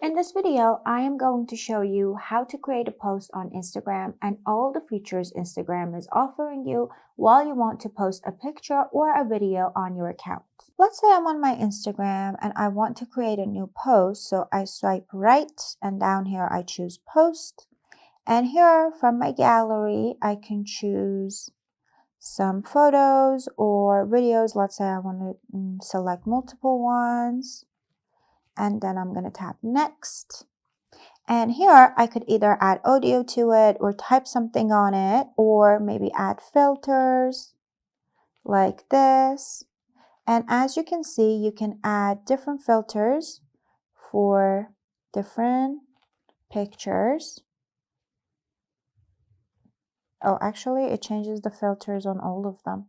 In this video, I am going to show you how to create a post on Instagram and all the features Instagram is offering you while you want to post a picture or a video on your account. Let's say I'm on my Instagram and I want to create a new post, so I swipe right and down here I choose post. And here from my gallery, I can choose some photos or videos. Let's say I want to select multiple ones. And then I'm going to tap next. And here I could either add audio to it or type something on it, or maybe add filters like this. And as you can see, you can add different filters for different pictures. Oh, actually it changes the filters on all of them.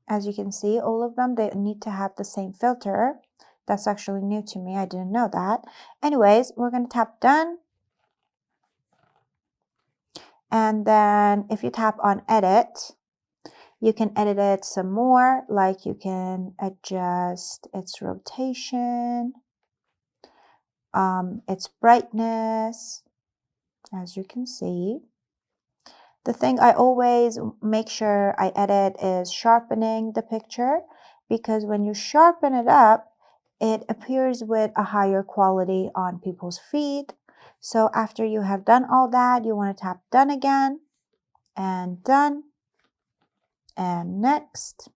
As you can see, all of them, they need to have the same filter. That's actually new to me. I didn't know that. Anyways, we're going to tap done. And then if you tap on edit, you can edit it some more. Like you can adjust its rotation, its brightness, as you can see. The thing I always make sure I edit is sharpening the picture, because when you sharpen it up, it appears with a higher quality on people's feed. So after you have done all that, you want to tap done again, and done, and next.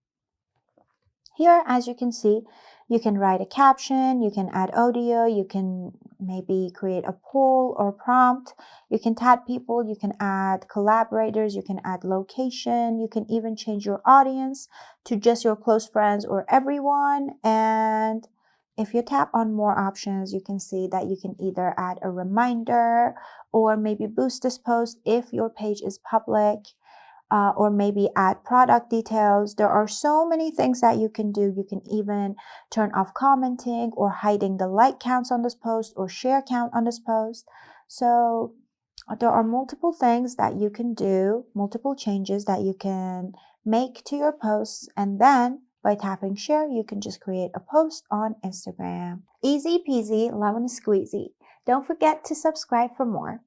Here, as you can see, you can write a caption, you can add audio, you can maybe create a poll or prompt, you can tag people, you can add collaborators, you can add location, you can even change your audience to just your close friends or everyone. And if you tap on more options, you can see that you can either add a reminder or maybe boost this post if your page is public. Or maybe add product details. There are so many things that you can do. You can even turn off commenting or hiding the like counts on this post or share count on this post. So there are multiple things that you can do, multiple changes that you can make to your posts, and then by tapping share, you can just create a post on Instagram. Easy peasy, lemon squeezy. Don't forget to subscribe for more.